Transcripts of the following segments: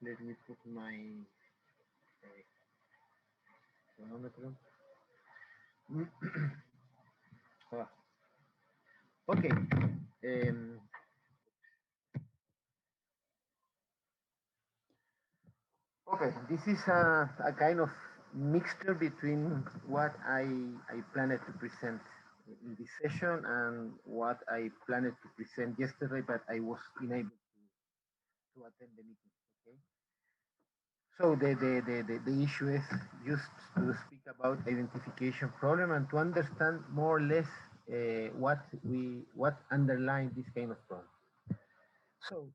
Let me put my chronometer. Ah, okay. Okay, this is a kind of mixture between what I planned to present in this session and what I planned to present yesterday, but I was unable to attend the meeting. Okay, so the issue is just to speak about identification problem and to understand more or less what underlines this kind of problem. So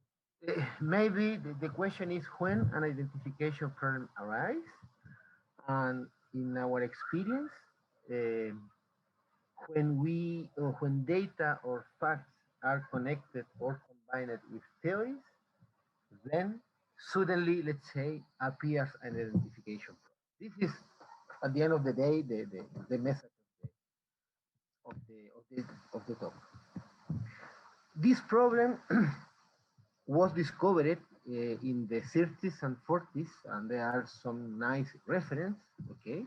maybe the question is when an identification problem arises, and in our experience, uh, when data or facts are connected or combined with theories, then suddenly, let's say, appears an identification problem. This is, at the end of the day, the message of the talk. This problem was discovered in the 30s and 40s, and there are some nice reference, okay?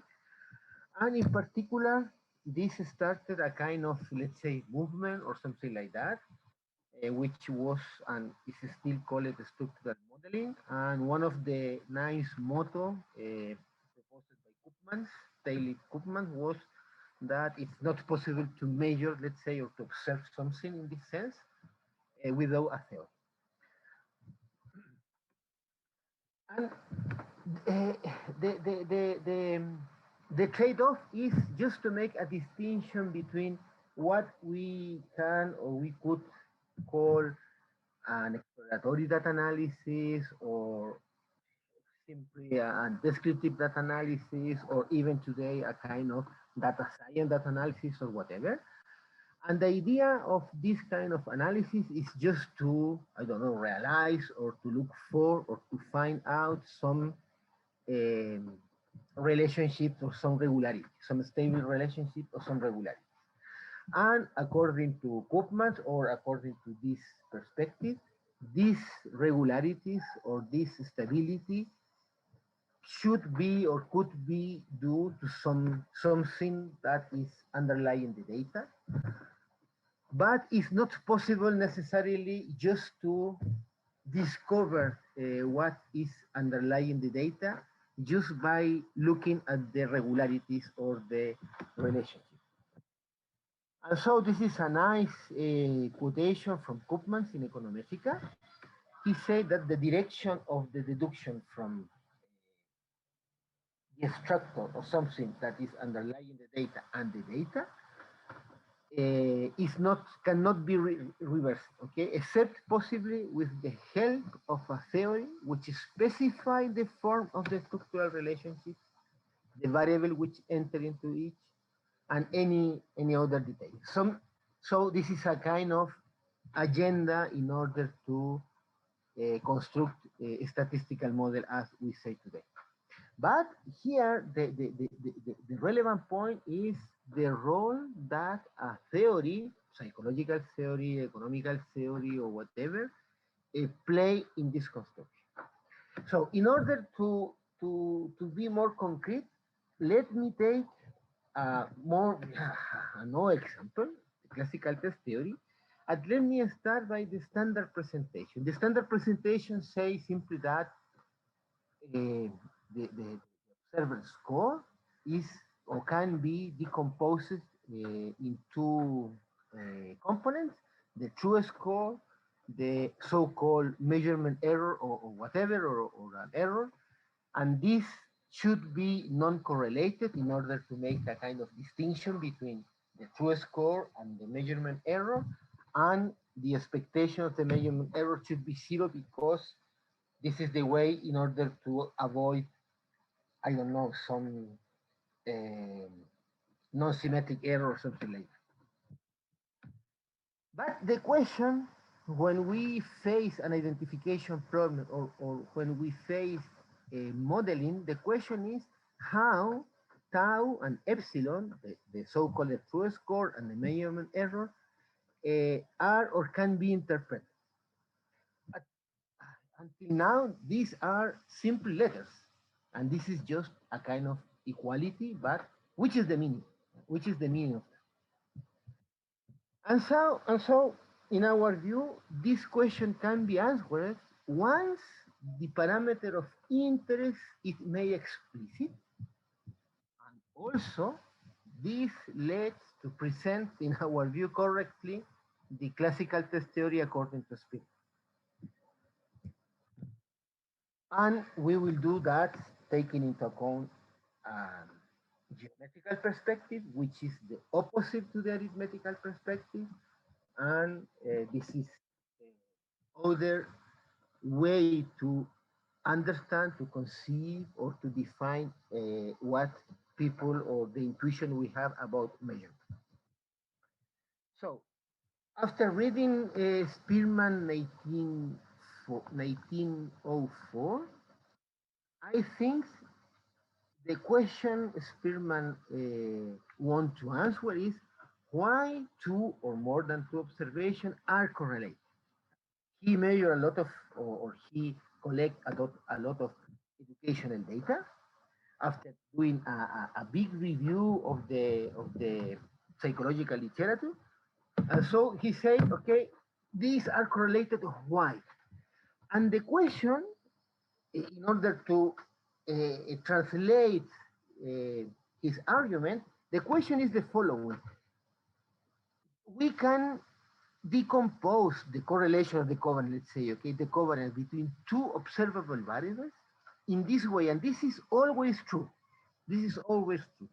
And in particular, this started a kind of, let's say, movement or something like that, which was and is still called structural modeling. And one of the nice motto proposed by Koopmans, Daily Koopman, was that it's not possible to measure, let's say, or to observe something in this sense without a theory. And uh, the trade-off is just to make a distinction between what we can or we could call an exploratory data analysis, or simply a descriptive data analysis, or even today a kind of data science data analysis or whatever. And the idea of this kind of analysis is just to, I don't know, realize or to look for or to find out some um, relationships or some regularity, some stable relationship or some regularity. And according to Koopmans, or according to this perspective, these regularities or this stability should be or could be due to something that is underlying the data, but it's not possible necessarily just to discover what is underlying the data just by looking at the regularities or the relationship. And so this is a nice quotation from Koopmans in Econometrica. He said that the direction of the deduction from the structure or something that is underlying the data and the data is not cannot be reversed, okay, except possibly with the help of a theory which specifies the form of the structural relationship, the variable which enter into each, and any other detail. So this is a kind of agenda in order to construct a statistical model as we say today. But here, the relevant point is the role that a theory, psychological theory, economical theory, or whatever, play in this construction. So in order to be more concrete, let me take another example, the classical test theory. And let me start by the standard presentation. The standard presentation says simply that the observer score is or can be decomposed in two components: the true score, the so-called measurement error or whatever, or an error, and this should be non-correlated in order to make a kind of distinction between the true score and the measurement error, and the expectation of the measurement error should be zero because this is the way in order to avoid, I don't know, some uh, non-symmetric error or something like that. But the question, when we face an identification problem, or when we face modeling, the question is how tau and epsilon, the so-called true score and the measurement error, are or can be interpreted. Until now, these are simple letters, and this is just a kind of equality, but which is the meaning? Which is the meaning of that? And so, in our view, this question can be answered once the parameter of interest is made explicit, and also this leads to present, in our view, correctly the classical test theory according to Spearman. And we will do that taking into account geometrical perspective, which is the opposite to the arithmetical perspective, and this is other way to understand, to conceive, or to define what people or the intuition we have about measurement. So, after reading Spearman 1904, I think the question Spearman want to answer is why two or more than two observations are correlated. He measure a lot of, or he collect a lot of educational data after doing a big review of the psychological literature. And so he said, okay, these are correlated. Why? And the question, in order to translate his argument, the question is the following. We can decompose the correlation of the covariance, let's say, okay, the covariance between two observable variables in this way, and this is always true. This is always true.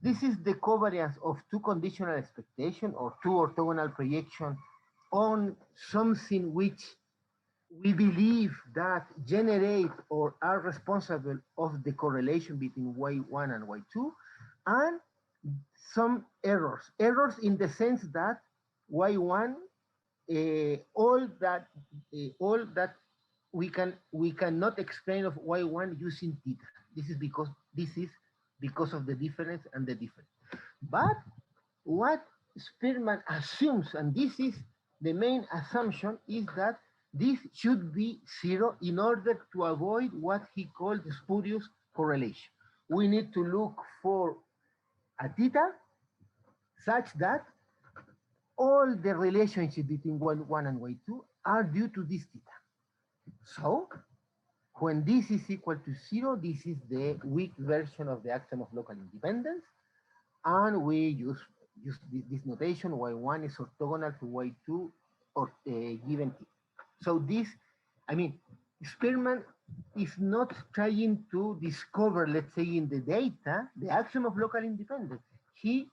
This is the covariance of two conditional expectation or two orthogonal projection on something which we believe that generate or are responsible of the correlation between y1 and y2, and some errors. Errors in the sense that y1, all that we cannot explain of y1 using theta. This is because of the difference and the difference. But what Spearman assumes, and this is the main assumption, is that this should be zero in order to avoid what he called the spurious correlation. We need to look for a theta such that all the relationship between y1 and y2 are due to this theta. So, when this is equal to zero, this is the weak version of the axiom of local independence, and we use this notation, y1 is orthogonal to y2 or given theta. So this, I mean, Spearman is not trying to discover, let's say, in the data, the axiom of local independence. He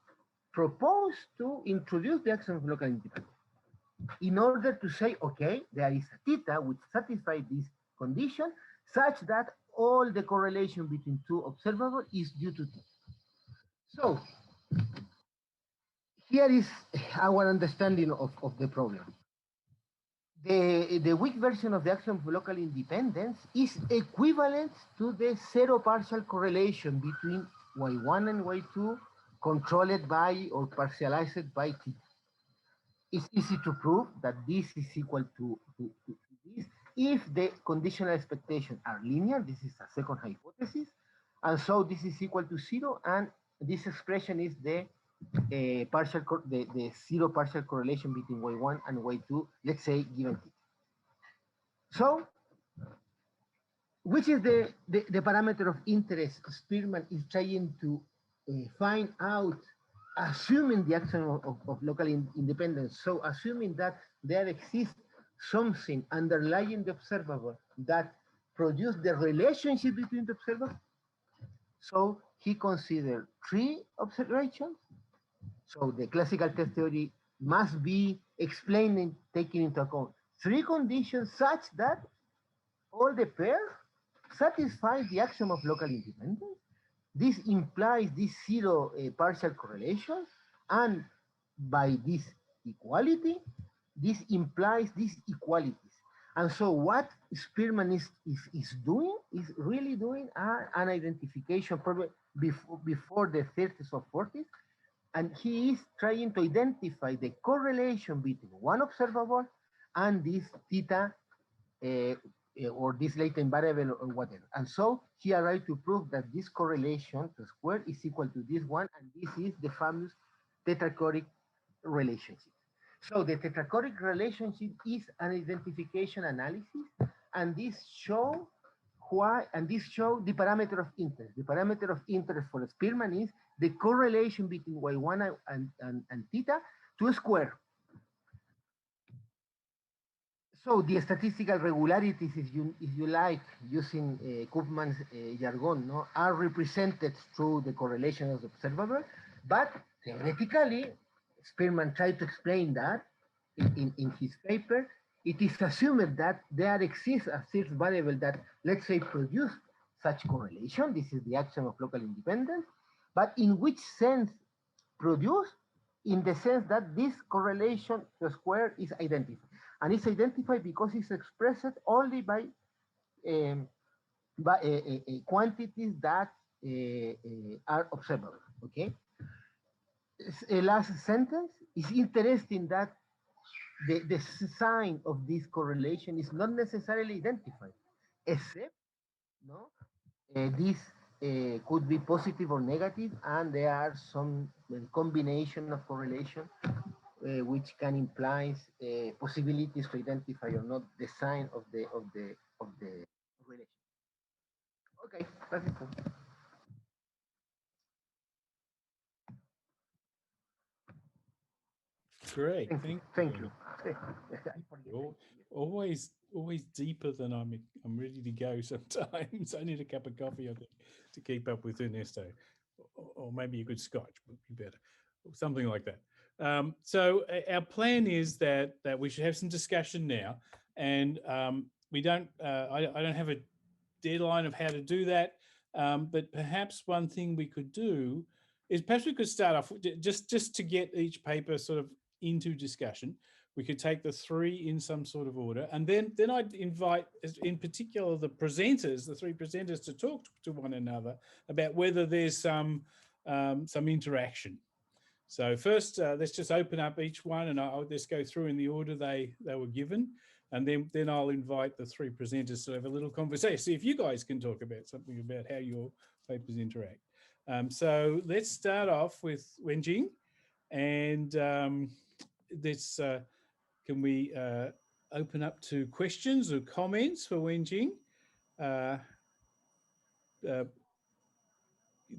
proposed to introduce the axiom of local independence in order to say, okay, there is a theta which satisfies this condition such that all the correlation between two observables is due to theta. So here is our understanding of the problem. The weak version of the axiom of local independence is equivalent to the zero partial correlation between y1 and y2 controlled by or partialized by theta. It's easy to prove that this is equal to this if the conditional expectations are linear. This is a second hypothesis. And so this is equal to zero, and this expression is the zero partial correlation between y1 and y2, let's say, given theta. So, which is the parameter of interest Spearman is trying to find out, assuming the axiom of local independence. So, assuming that there exists something underlying the observable that produces the relationship between the observable. So, he considered three observations. So the classical test theory must be explained taking into account three conditions such that all the pairs satisfy the axiom of local independence. This implies this zero partial correlation, and by this equality, this implies these equalities. And so what Spearman is doing is really doing an identification probably before the 30s or 40s, and he is trying to identify the correlation between one observable and this theta or this latent variable or whatever. And so he arrived to prove that this correlation to square is equal to this one, and this is the famous tetrachoric relationship. So the tetrachoric relationship is an identification analysis, and this show the parameter of interest. The parameter of interest for Spearman is the correlation between y1 and theta to a square. So the statistical regularities, if you like, using Koopman's jargon, no, are represented through the correlation of the observable, but theoretically, Spearman tried to explain that in his paper. It is assumed that there exists a third variable that, let's say, produce such correlation. This is the axiom of local independence. But in which sense produce? In the sense that this correlation to square is identified. And it's identified because it's expressed only by quantities that are observable, okay? Last sentence, is interesting that the sign of this correlation is not necessarily identified, except no, this could be positive or negative, and there are some combination of correlation which can imply possibilities to identify or not the sign of the relation. Okay, that's it. Great, thank you. Always deeper than I'm ready to go sometimes. I need a cup of coffee, I think, to keep up with Ernesto, or maybe a good scotch would be better, something like that. So our plan is that we should have some discussion now, and we don't. I don't have a deadline of how to do that, but perhaps one thing we could do is perhaps we could start off just to get each paper sort of into discussion. We could take the three in some sort of order, and then I'd invite, in particular, the presenters, the three presenters, to talk to one another about whether there's some interaction. So first, let's just open up each one, and I'll just go through in the order they were given, and then I'll invite the three presenters to have a little conversation. See if you guys can talk about something about how your papers interact. So let's start off with Wenjing, and let's can we open up to questions or comments for Wenjing?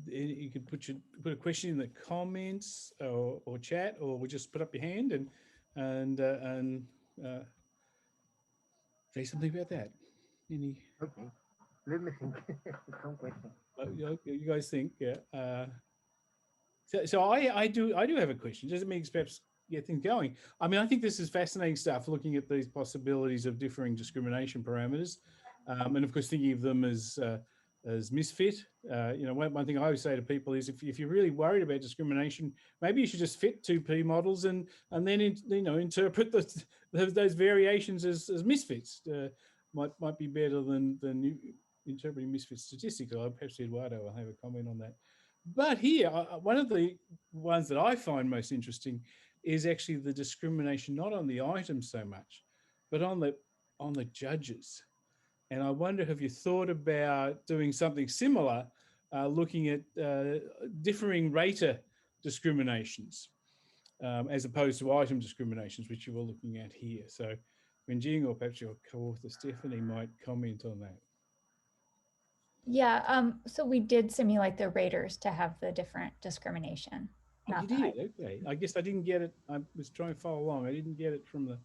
You could put a question in the comments or chat, or we'll just put up your hand and say something about that. Any? Okay, let me think. Some question. You guys think, yeah. So I do have a question. Does it mean perhaps get things going? I mean, I think this is fascinating stuff, looking at these possibilities of differing discrimination parameters, and of course thinking of them as misfit. You know, one thing I always say to people is, if you're really worried about discrimination, maybe you should just fit 2P models and then interpret those variations as misfits. Might be better than interpreting misfit statistical. Perhaps Eduardo will have a comment on that. But here, one of the ones that I find most interesting is actually the discrimination not on the items so much, but on the judges. And I wonder, have you thought about doing something similar, looking at differing rater discriminations as opposed to item discriminations, which you were looking at here? So Wenjing, or perhaps your co-author Stephanie, might comment on that. Yeah, so we did simulate the raters to have the different discrimination. Oh, you did? Okay. I guess I didn't get it. I was trying to follow along. I didn't get it from the...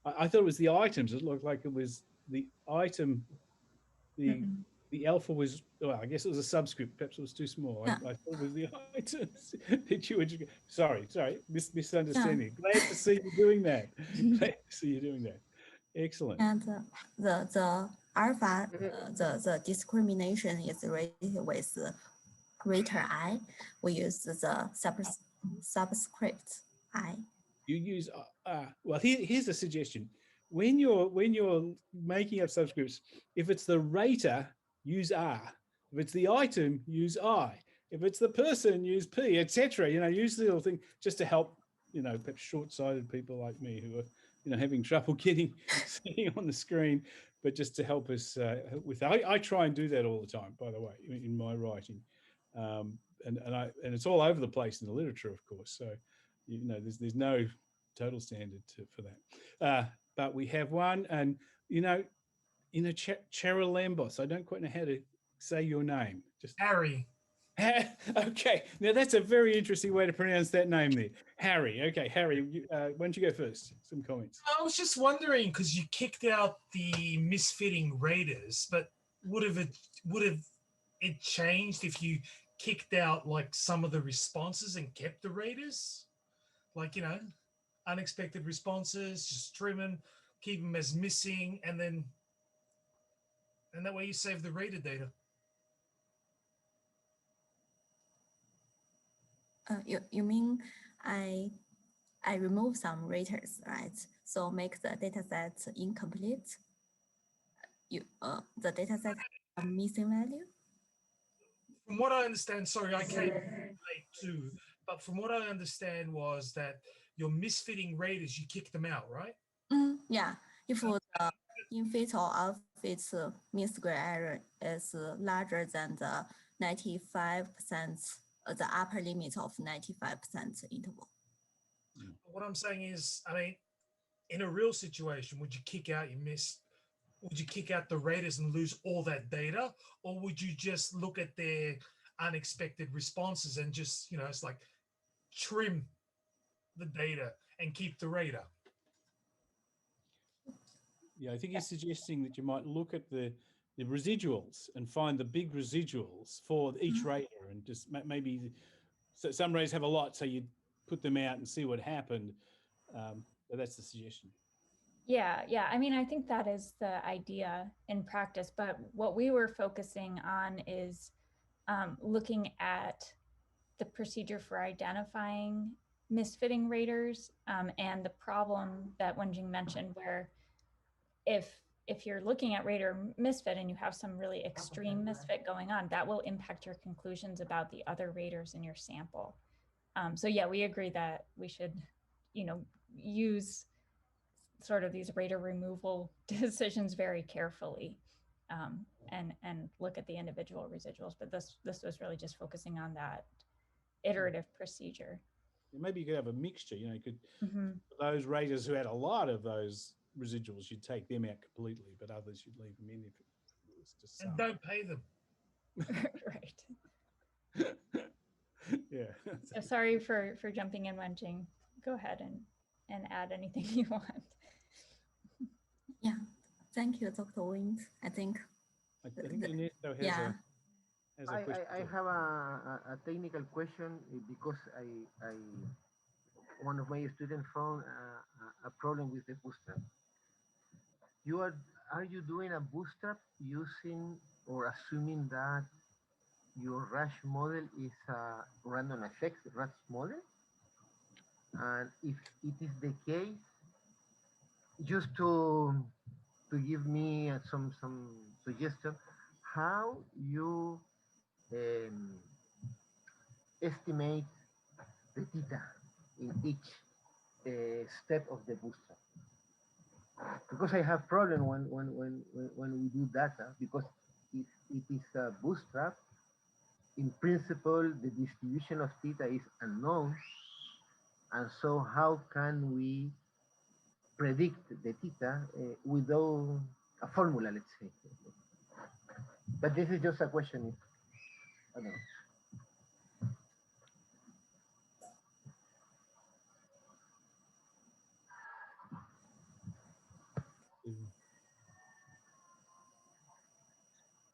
I thought it was the items. It looked like it was the item. The alpha was... Well, I guess it was a subscript. Perhaps it was too small. I thought it was the items that you were... Sorry. Misunderstanding. Glad to see you doing that. Glad to see you doing that. Excellent. And the alpha, the discrimination is rated with rater I. We use the subscript I. You use well. Here's a suggestion: when you're making up subscripts, if it's the rater, use R. If it's the item, use I. If it's the person, use P, etc. You know, use the little thing just to help. You know, perhaps short-sighted people like me who are having trouble seeing on the screen. but just to help us with, I try and do that all the time, by the way, in my writing. And it's all over the place in the literature, of course. So, you know, there's no total standard for that. But we have one, and Charalambos. I don't quite know how to say your name. Just Harry. Okay, now that's a very interesting way to pronounce that name there. Harry. Okay, Harry, why don't you go first? Some comments. I was just wondering, because you kicked out the misfitting raters, but would have it changed if you kicked out like some of the responses and kept the raters? Like, you know, unexpected responses, just trim them, keep them as missing, and that way you save the rated data. You mean I remove some raters, right? So make the data set incomplete. The data set has a missing value. From what I understand, sorry, I came late too, but from what I understand was that your misfitting raters, you kick them out, right? Yeah, if the in-fit or out-fit mean square error is larger than the 95%, the upper limit of 95% interval. What I'm saying is, I mean, in a real situation, would you kick out would you kick out the raters and lose all that data? Or would you just look at their unexpected responses and just, you know, it's like trim the data and keep the rater? Yeah, I think he's suggesting that you might look at the residuals and find the big residuals for each rater, and just maybe, so some raters have a lot, so you put them out and see what happened. But that's the suggestion. Yeah. I mean, I think that is the idea in practice, but what we were focusing on is looking at the procedure for identifying misfitting raters and the problem that Wenjing mentioned, where if you're looking at rater misfit and you have some really extreme misfit going on, that will impact your conclusions about the other raters in your sample. So yeah, we agree that we should, use sort of these rater removal decisions very carefully and look at the individual residuals. But this was really just focusing on that iterative procedure. Maybe you could have a mixture, you could, those raters who had a lot of those residuals, you'd take them out completely, but others you'd leave them in if it was just some. And don't pay them. Right. Yeah. So sorry for jumping in, Wenjing. Go ahead and add anything you want. Yeah, thank you, Dr. Wings. I think Ernesto has yeah. has a question. I have a technical question because I one of my students found a problem with the bootstrap. Are you doing a bootstrap using or assuming that your Rush model is a random effects Rush model? And if it is the case, just to give me some suggestion, how you estimate the theta in each step of the bootstrap. Because I have problem when we do data, because if it is a bootstrap, in principle the distribution of theta is unknown, and so how can we predict the theta without a formula, let's say? But this is just a question. I don't know.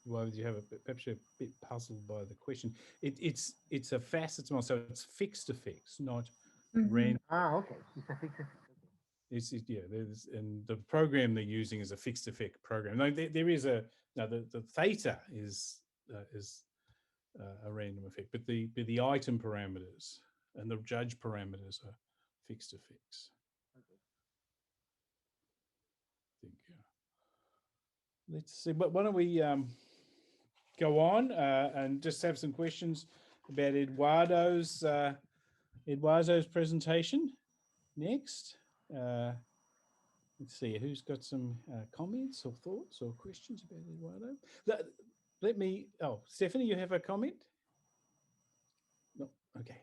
Why would you have perhaps you're a bit puzzled by the question? It's a facets model, so it's fixed effects, not random. Okay. It's a fixed effect. There's, and the program they're using is a fixed effect program. No, there is the theta is a random effect, but the item parameters and the judge parameters are fixed effects. I think. Let's see. But why don't we go on and just have some questions about Eduardo's presentation next. Let's see who's got some comments or thoughts or questions about Eduardo. Let me. Oh, Stephanie, you have a comment? No. Okay.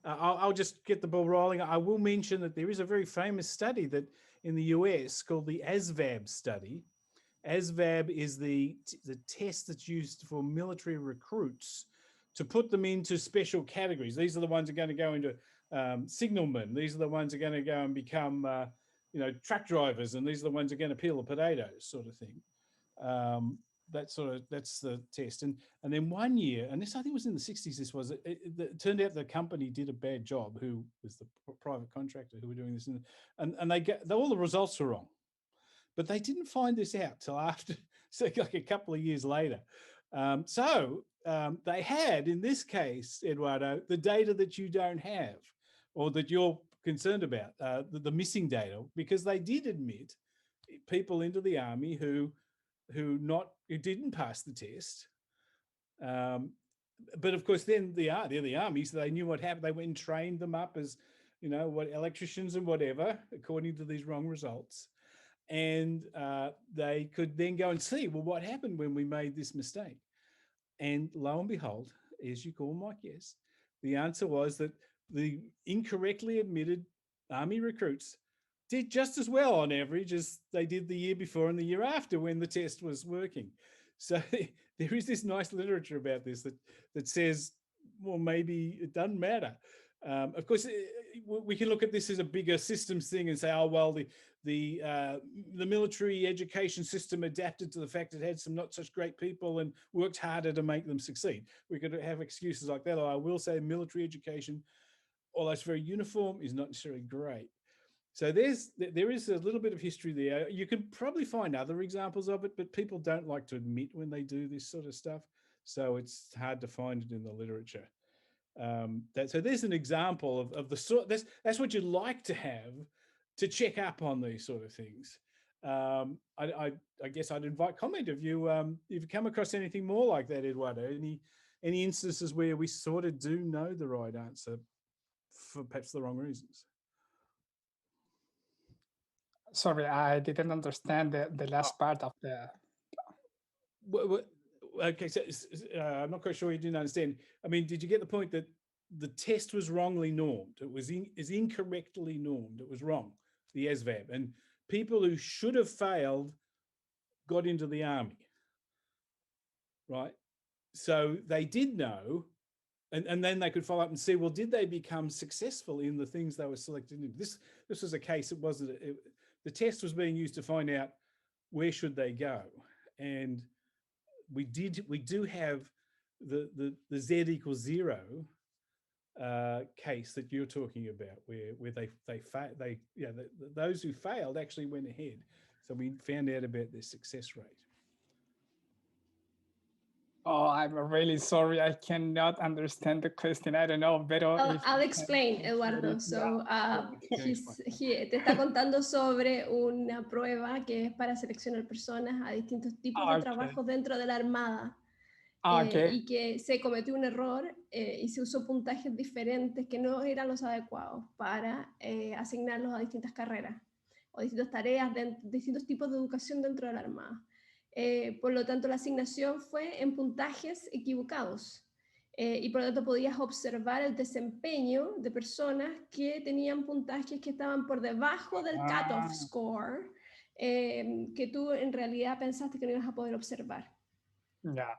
I'll just get the ball rolling. I will mention that there is a very famous study that in the US called the ASVAB study. ASVAB is the test that's used for military recruits to put them into special categories. These are the ones that are going to go into signalmen. These are the ones that are going to go and become, truck drivers, and these are the ones that are going to peel the potatoes, sort of thing. That's the test. And then 1 year, and this I think was in the 60s. This was it turned out the company did a bad job. Who was the private contractor who were doing this, and all the results were wrong. But they didn't find this out till after, so like a couple of years later. They had, in this case, Eduardo, the data that you don't have, or that you're concerned about, the missing data, because they did admit people into the army who didn't pass the test. But of course, then they're the army, so they knew what happened. They went and trained them up as, what electricians and whatever, according to these wrong results. And they could then go and see, well, what happened when we made this mistake? And lo and behold, as you call Mike, yes, the answer was that the incorrectly admitted army recruits did just as well on average as they did the year before and the year after when the test was working. So there is this nice literature about this that says, well, maybe it doesn't matter. Of course, we can look at this as a bigger systems thing and say, oh, well, the military education system adapted to the fact it had some not such great people and worked harder to make them succeed. We could have excuses like that. Or I will say military education, although it's very uniform, is not necessarily great. So there is a little bit of history there. You can probably find other examples of it, but people don't like to admit when they do this sort of stuff. So it's hard to find it in the literature. So there's an example of the sort. That's what you'd like to have to check up on these sort of things. I guess I'd invite comment if you've come across anything more like that, Eduardo. Any instances where we sort of do know the right answer for perhaps the wrong reasons. Sorry, I didn't understand the last part of the. Okay, so I'm not quite sure you didn't understand. I mean, did you get the point that the test was wrongly normed? It was incorrectly normed. It was wrong, the ASVAB. And people who should have failed got into the army, right? So they did know, and then they could follow up and see, well, did they become successful in the things they were selected in? This was a case, it wasn't, the test was being used to find out where should they go. And we do have the Z equals 0 case that you're talking about, where those who failed actually went ahead. So we found out about their success rate. Oh, I'm really sorry. I cannot understand the question. I don't know, pero I'll explain, Eduardo. So te está contando sobre una prueba que es para seleccionar personas a distintos tipos de trabajos dentro de la Armada. Y que se cometió un error y se usó puntajes diferentes que no eran los adecuados para asignarlos a distintas carreras o distintas tareas, distintos tipos de educación dentro de la Armada. Por lo tanto, la asignación fue en puntajes equivocados y por lo tanto podías observar el desempeño de personas que tenían puntajes que estaban por debajo del cutoff score que tú en realidad pensaste que no ibas a poder observar.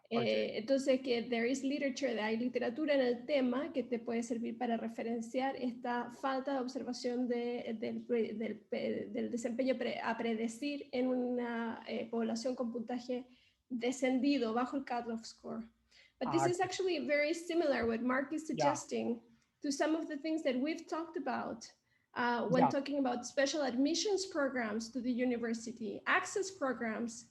Entonces, que there is literature, hay literatura en el tema que te puede servir para referenciar esta falta de observación del desempeño a predecir en una población con puntaje descendido bajo el cutoff score. But this is actually very similar what Mark is suggesting to some of the things that we've talked about when talking about special admissions programs to the university, access programs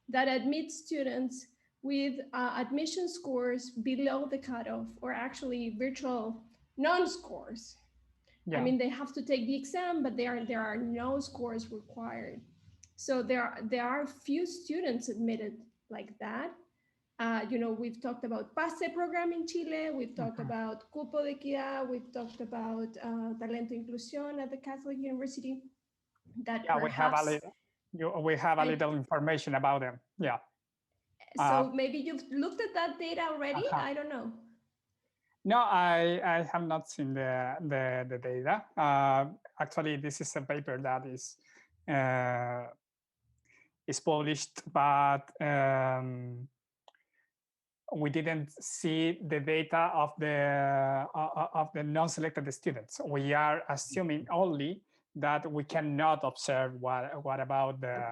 that admit students with admission scores below the cutoff, or actually virtual non-scores. I mean, they have to take the exam, but there are no scores required. So there are few students admitted like that. We've talked about PASE program in Chile, we've talked about Cupo de Equidad, we've talked about Talento Inclusión at the Catholic University. that Yeah, we have a perhaps, little. We have a little information about them. Yeah. so maybe you've looked at that data already. I don't know. No, I have not seen the data. Actually, this is a paper that is published, but we didn't see the data of the non-selected students. We are assuming only that we cannot observe what about the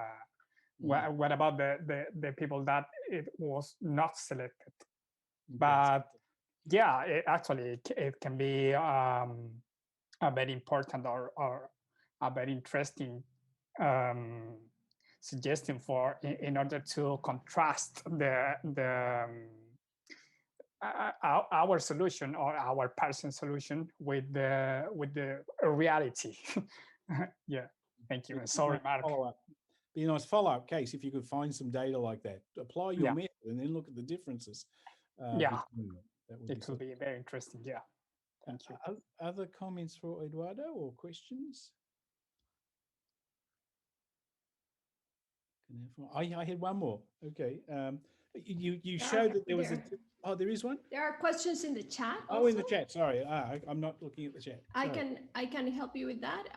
what about the people that it was not selected. But yeah, it can be a very important or a very interesting suggestion for in order to contrast our solution or our Bayesian solution with the reality. Yeah, thank you. Sorry, Mark. Be a nice follow-up case if you could find some data like that. Apply your method and then look at the differences. Yeah, that would it could be very interesting. Yeah, thank you. Other comments for Eduardo or questions? I had one more. Okay. You showed that there was there is one? There are questions in the chat also. Oh, in the chat. Sorry. I'm not looking at the chat. Sorry. I can help you with that.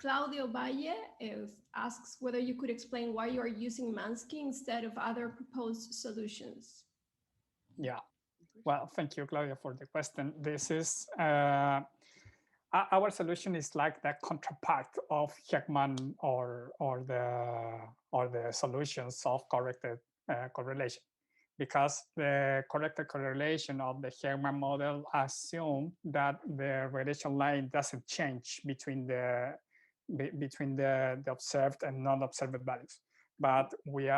Claudio Valle asks whether you could explain why you are using Mansky instead of other proposed solutions. Yeah. Well, thank you, Claudia, for the question. This is our solution is like the counterpart of Heckman or the solutions of corrected correlation, because the corrected correlation of the Heckman model assume that the relation line doesn't change between the observed and non-observed values. But we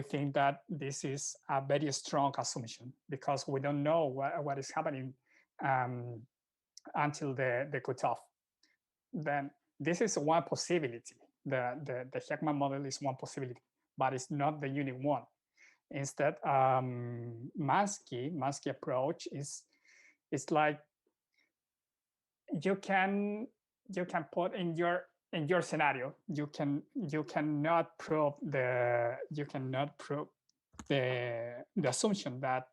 think that this is a very strong assumption because we don't know what is happening until the cutoff. Then this is one possibility. The Heckman model is one possibility, but it's not the unique one. Instead, Mansky approach is like you can put in your scenario, you cannot prove the assumption that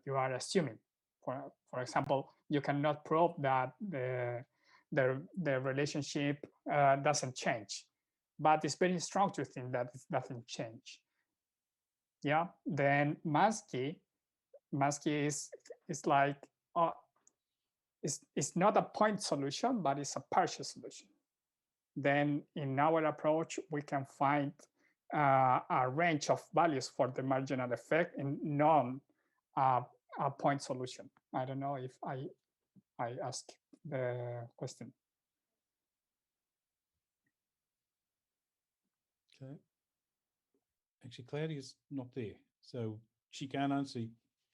you are assuming. For example, you cannot prove that the relationship doesn't change, but it's very strong to think that it doesn't change. Yeah. Then Mansky is like it's not a point solution, but it's a partial solution. Then in our approach, we can find a range of values for the marginal effect in non-point solution. I don't know if I asked the question. Okay. Actually, Claudia's not there, so she can't answer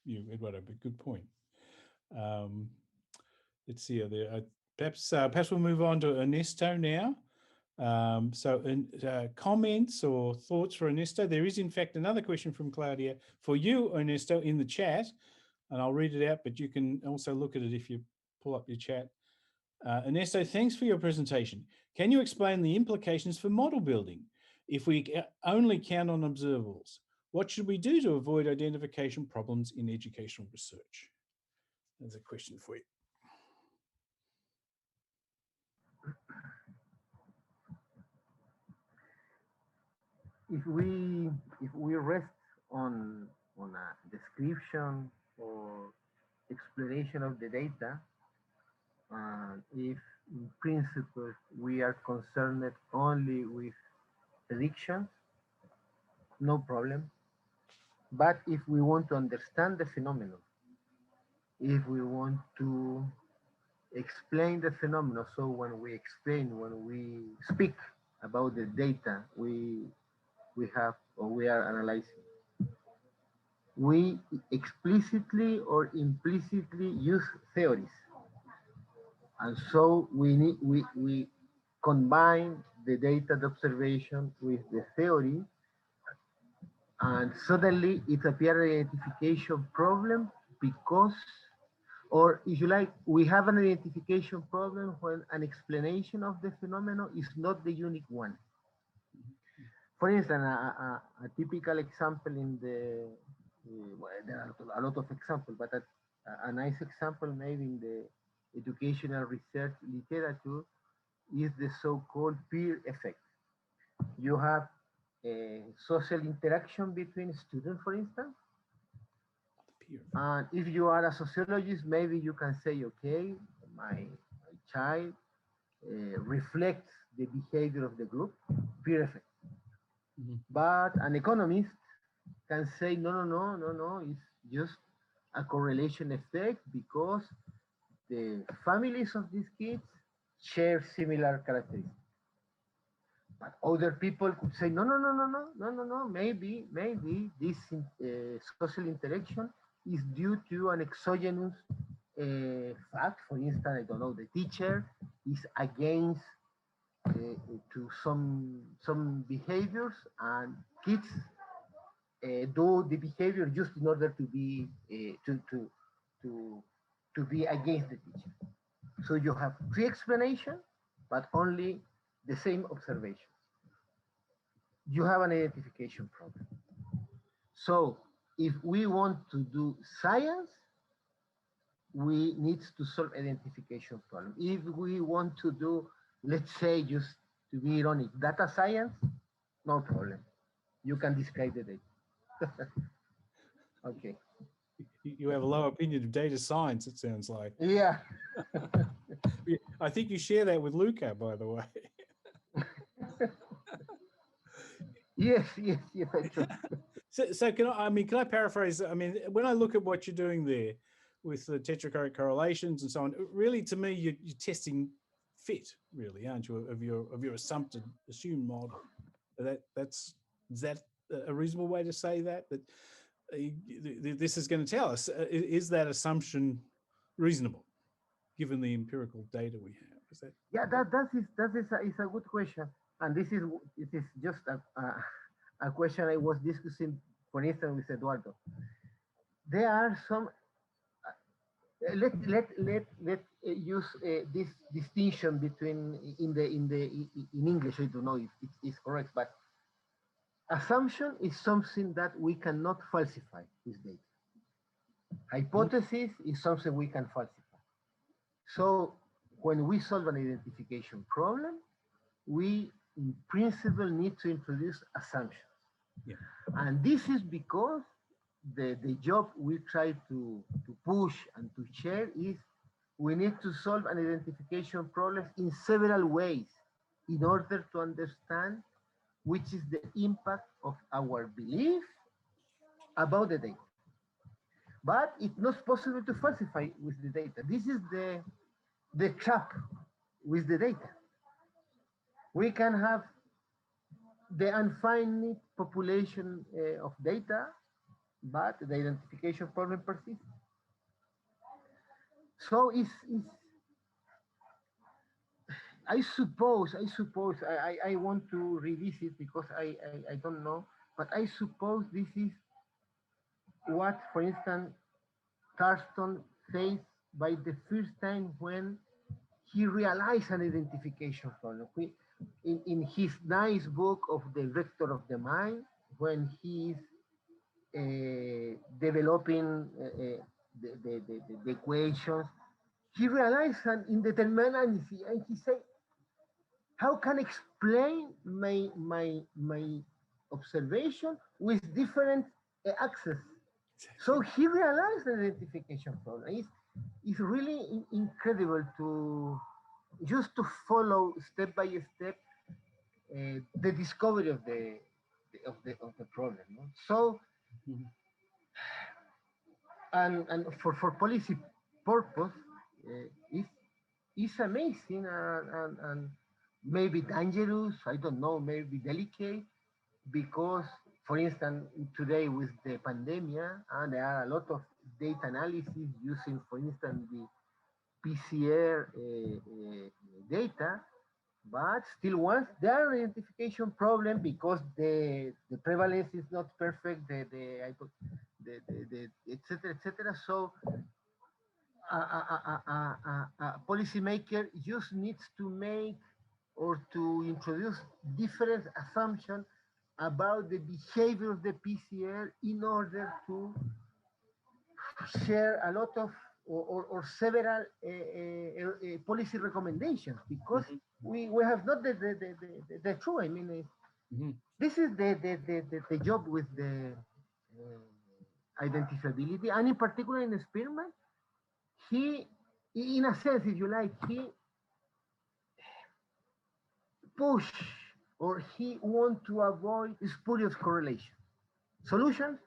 you, Eduardo, but good point. Let's see there. Perhaps we'll move on to Ernesto now. Comments or thoughts for Ernesto? There is, in fact, another question from Claudia for you, Ernesto, in the chat, and I'll read it out, but you can also look at it if you pull up your chat. Ernesto, thanks for your presentation. Can you explain the implications for model building if we only count on observables? What should we do to avoid identification problems in educational research? There's a question for you. If we rest on a description or explanation of the data, if in principle we are concerned only with predictions, no problem. But if we want to understand the phenomenon, if we want to explain the phenomenon, so when we speak about the data we have or we are analyzing, we explicitly or implicitly use theories, and so we combine the data observation with the theory, and suddenly it appears an identification problem because Or if you like, we have an identification problem when an explanation of the phenomenon is not the unique one. For instance, a typical example in the, well, there are a lot of examples, but a nice example maybe in the educational research literature is the so-called peer effect. You have a social interaction between students, for instance. And if you are a sociologist, maybe you can say, okay, my child reflects the behavior of the group, peer effect. But an economist can say, no, it's just a correlation effect because the families of these kids share similar characteristics. But other people could say, no, maybe this social interaction is due to an exogenous fact. For instance, I don't know, the teacher is against to some behaviors, and kids do the behavior just in order to be to be against the teacher. So you have three explanations, but only the same observations. You have an identification problem. So if we want to do science, we need to solve identification problem. If we want to do, let's say, just to be ironic, data science, no problem. You can describe the data. Okay. You have a low opinion of data science, it sounds like. Yeah. I think you share that with Luca, by the way. Yes, I do. So can I paraphrase? I mean, when I look at what you're doing there with the tetracurrent correlations and so on, really, to me, you're testing fit, really, aren't you, of your assumed model? Is that a reasonable way to say that this is going to tell us, is that assumption reasonable given the empirical data we have? Is that? Yeah, that is a good question, and this is just a question I was discussing, for instance, with Eduardo. There are some. Let use this distinction between in English. I don't know if it is correct, but assumption is something that we cannot falsify with data. Hypothesis is something we can falsify. So when we solve an identification problem, we in principle need to introduce assumptions. Yeah. And this is because the job we try to push and to share is we need to solve an identification problem in several ways in order to understand which is the impact of our belief about the data. But it's not possible to falsify with the data. This is the trap with the data. We can have the infinite population of data, but the identification problem persists. So I suppose I want to revisit because I don't know, but I suppose this is what, for instance, Thurston faced by the first time when he realized an identification problem. In his nice book of the vector of the mind, when he is developing the equations, he realized an indeterminacy, and he said, how can I explain my observation with different axes? So he realized the identification problem. It's really incredible to just to follow step by step the discovery of the problem. No? So, and for policy purpose, it's amazing and maybe dangerous. I don't know, maybe delicate, because, for instance, today with the pandemic, there are a lot of data analysis using, for instance, the PCR data, but still once there are identification problem because the prevalence is not perfect, etc. So a policymaker just needs to make or to introduce different assumptions about the behavior of the PCR in order to share a lot of or several policy recommendations, because we have not the true. I mean, this is the job with the identifiability, and in particular in Spearman, he, in a sense, if you like, he push or he want to avoid spurious correlation. Solutions,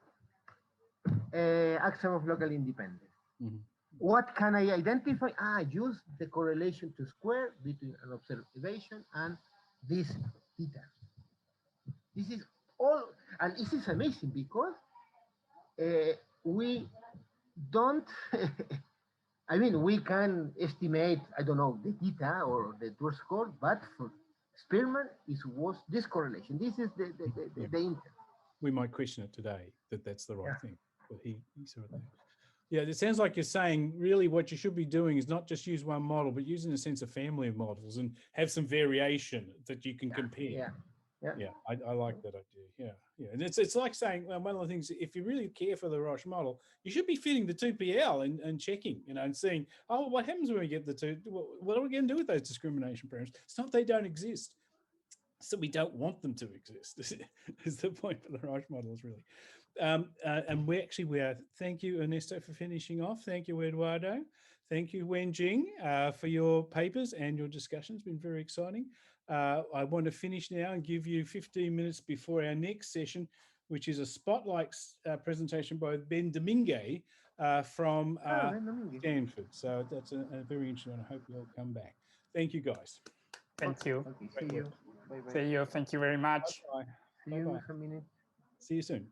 axiom of local independence. What can I identify? I use the correlation to square between an observation and this theta. This is all, and this is amazing because we don't, I mean, we can estimate, I don't know, the theta or the Tour score, but for Spearman, it was this correlation. This is the intent. We might question it today that that's the right thing, but he sort of. Yeah, it sounds like you're saying really what you should be doing is not just use one model, but use in a sense a family of models and have some variation that you can compare. Yeah, I like that idea. Yeah. And it's like saying, well, one of the things, if you really care for the Roche model, you should be fitting the 2PL and checking, and seeing, oh, what happens when we get the two? What are we going to do with those discrimination parameters? It's not they don't exist. So we don't want them to exist, is the point for the Roche models, really. And we are, thank you, Ernesto, for finishing off. Thank you, Eduardo. Thank you, Wenjing, for your papers and your discussion. It's been very exciting. I want to finish now and give you 15 minutes before our next session, which is a spotlight presentation by Ben Domingue from Stanford. So that's a very interesting one. I hope you all come back. Thank you, guys. Thank you. Okay, see you. Bye-bye. See you. Thank you very much. Bye-bye. See you in a minute. See you soon.